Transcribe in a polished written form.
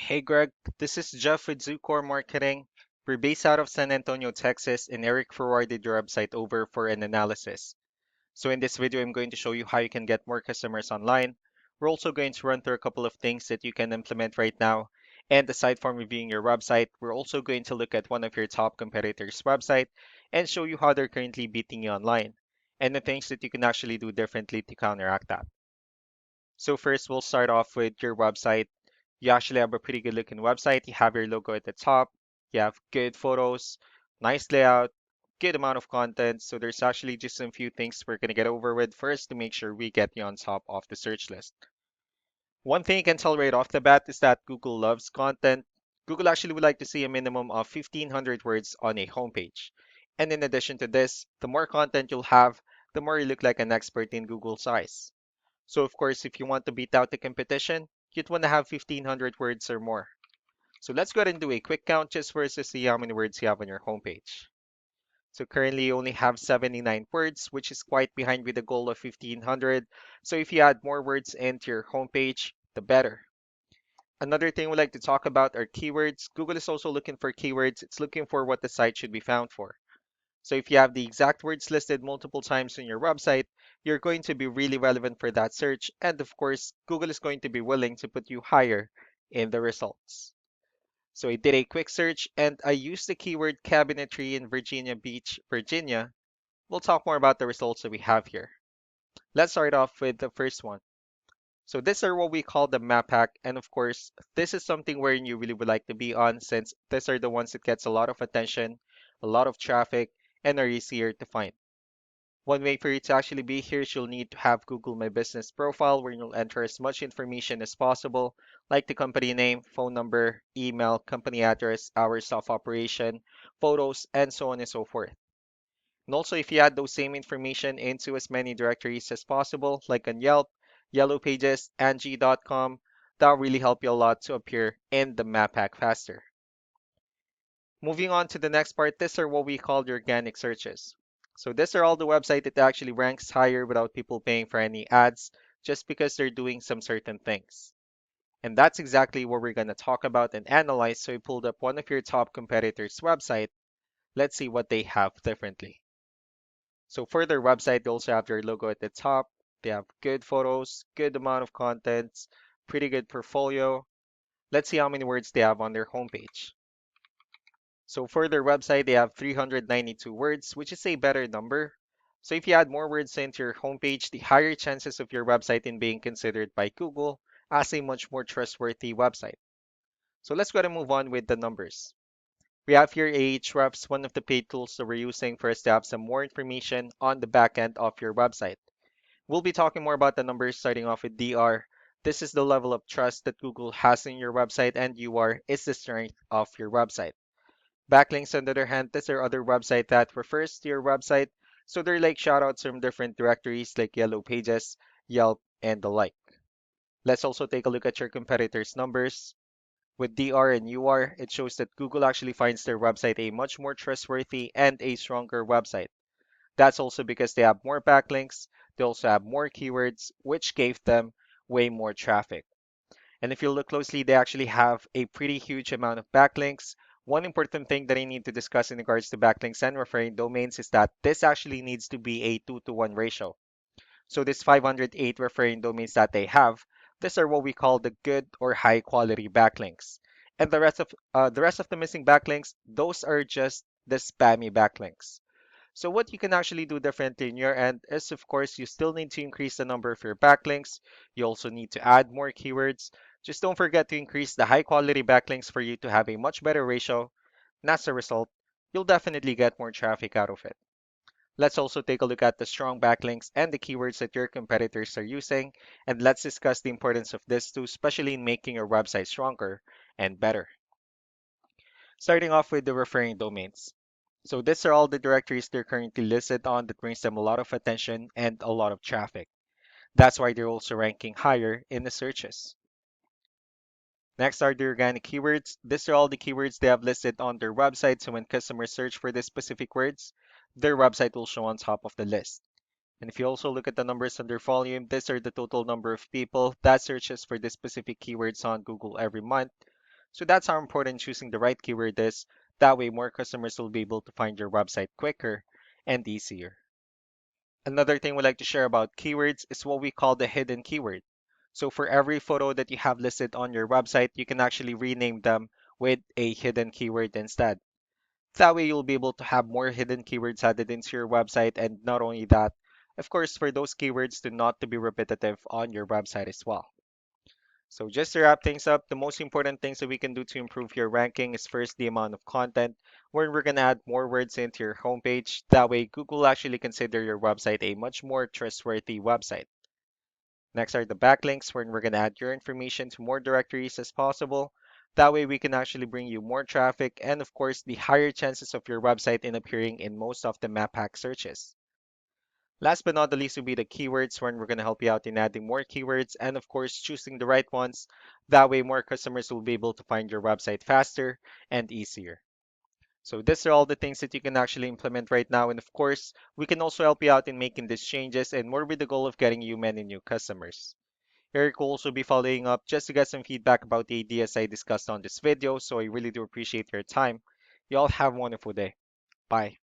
Hey Greg, this is Jeff with Zucor Marketing. We're based out of San Antonio, Texas, and Eric forwarded your website over for an analysis. So in this video, I'm going to show you how you can get more customers online. We're also going to run through a couple of things that you can implement right now. And aside from reviewing your website, we're also going to look at one of your top competitors' website and show you how they're currently beating you online and the things that you can actually do differently to counteract that. So first, we'll start off with your website. You actually have a pretty good looking website. You have your logo at the top. You have good photos, nice layout, good amount of content. So there's actually just some few things we're going to get over with first to make sure we get you on top of the search list. One thing you can tell right off the bat is that Google loves content. Google actually would like to see a minimum of 1,500 words on a homepage. And in addition to this, the more content you'll have, the more you look like an expert in Google's eyes. So of course, if you want to beat out the competition, you'd want to have 1,500 words or more. So let's go ahead and do a quick count just for us to see how many words you have on your homepage. So currently you only have 79 words, which is quite behind with the goal of 1,500. So if you add more words into your homepage, the better. Another thing we like to talk about are keywords. Google is also looking for keywords. It's looking for what the site should be found for. So if you have the exact words listed multiple times on your website, you're going to be really relevant for that search. And of course, Google is going to be willing to put you higher in the results. So I did a quick search and I used the keyword cabinetry in Virginia Beach, Virginia. We'll talk more about the results that we have here. Let's start off with the first one. So these are what we call the map hack. And of course, this is something where you really would like to be on since these are the ones that gets a lot of attention, a lot of traffic, and are easier to find. One way for you to actually be here is you'll need to have Google My Business profile where you'll enter as much information as possible, like the company name, phone number, email, company address, hours of operation, photos, and so on and so forth. And also, if you add those same information into as many directories as possible, like on Yelp, Yellow Pages, Angie.com, that'll really help you a lot to appear in the map pack faster. Moving on to the next part, these are what we call the organic searches. So these are all the website that actually ranks higher without people paying for any ads, just because they're doing some certain things. And that's exactly what we're going to talk about and analyze. So we pulled up one of your top competitors' website. Let's see what they have differently. So for their website, they also have their logo at the top. They have good photos, good amount of contents, pretty good portfolio. Let's see how many words they have on their homepage. So for their website, they have 392 words, which is a better number. So if you add more words into your homepage, the higher chances of your website in being considered by Google as a much more trustworthy website. So let's go ahead and move on with the numbers. We have here Ahrefs, one of the paid tools that we're using for us to have some more information on the back end of your website. We'll be talking more about the numbers starting off with DR. This is the level of trust that Google has in your website, and UR is the strength of your website. Backlinks, on the other hand, these are other website that refers to your website. So they're like shoutouts from different directories like Yellow Pages, Yelp, and the like. Let's also take a look at your competitors' numbers. With DR and UR, it shows that Google actually finds their website a much more trustworthy and a stronger website. That's also because they have more backlinks, they also have more keywords, which gave them way more traffic. And if you look closely, they actually have a pretty huge amount of backlinks. One important thing that I need to discuss in regards to backlinks and referring domains is that this actually needs to be a 2-to-1 ratio. So this 508 referring domains that they have, these are what we call the good or high quality backlinks. And the rest of the missing backlinks, those are just the spammy backlinks. So what you can actually do differently in your end is, of course, you still need to increase the number of your backlinks. You also need to add more keywords. Just don't forget to increase the high quality backlinks for you to have a much better ratio. And as a result, you'll definitely get more traffic out of it. Let's also take a look at the strong backlinks and the keywords that your competitors are using. And let's discuss the importance of this too, especially in making your website stronger and better. Starting off with the referring domains. So these are all the directories they're currently listed on that brings them a lot of attention and a lot of traffic. That's why they're also ranking higher in the searches. Next are the organic keywords. These are all the keywords they have listed on their website. So when customers search for these specific words, their website will show on top of the list. And if you also look at the numbers under volume, these are the total number of people that searches for these specific keywords on Google every month. So that's how important choosing the right keyword is. That way, more customers will be able to find your website quicker and easier. Another thing we like to share about keywords is what we call the hidden keyword. So for every photo that you have listed on your website, you can actually rename them with a hidden keyword instead. That way you'll be able to have more hidden keywords added into your website, and not only that, of course, for those keywords to not to be repetitive on your website as well. So just to wrap things up, the most important things that we can do to improve your ranking is first the amount of content, where we're going to add more words into your homepage. That way Google actually consider your website a much more trustworthy website. Next are the backlinks, where we're going to add your information to more directories as possible. That way we can actually bring you more traffic and of course the higher chances of your website in appearing in most of the map hack searches. Last but not the least will be the keywords, where we're going to help you out in adding more keywords and of course choosing the right ones. That way more customers will be able to find your website faster and easier. So these are all the things that you can actually implement right now. And of course, we can also help you out in making these changes and more with the goal of getting you many new customers. Eric will also be following up just to get some feedback about the ideas I discussed on this video. So I really do appreciate your time. You all have a wonderful day. Bye.